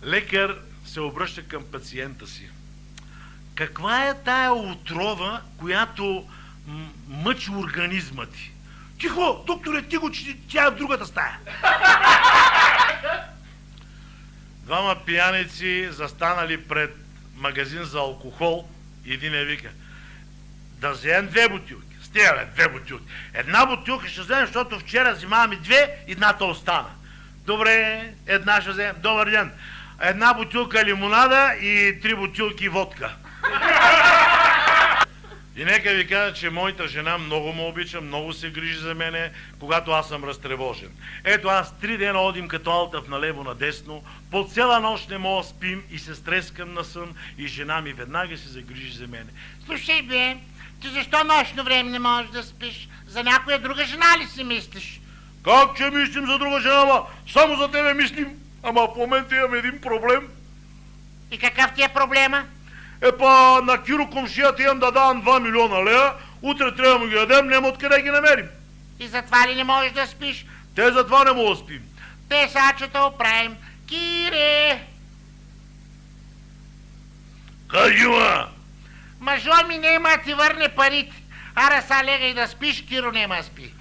Лекар се обръща към пациента си. Каква е тая отрова, която мъчи организма ти? Тихо, докторе, ти го, че тя е в другата стая. Двама пияници застанали пред магазин за алкохол и един е вика: да вземем 2 бутилки. Стига, бе, 2 бутилки. Една бутилка ще вземем, защото вчера взимаваме 2, едната остана. Добре, една ще вземем. Добър ден. Една бутилка лимонада и 3 бутилки водка. И нека ви кажа, че моята жена много ме обича, много се грижи за мене, когато аз съм разтревожен. Ето, аз 3 дена одим като алтав налево надесно, по цяла нощ не мога спим и се стрескам на сън и жена ми веднага се загрижи за мене. Слушай, бе, ти защо нощно време не можеш да спиш? За някоя друга жена ли си мислиш? Как че мислим за друга жена, ама? Само за тебе мислим, ама в момента имам един проблем. И какъв ти е проблема? Епа на Киро комшията имам да давам 2 милиона лева, утре трябва да му ги дадем, няма откъде ги намерим. И затова ли не можеш да спиш? Те затова не мога да спим. Те сачета оправим. Кире! Кажима! Мъжо ми нема да ти върне парите. Ара са лега и да спиш, Киро нема да спи.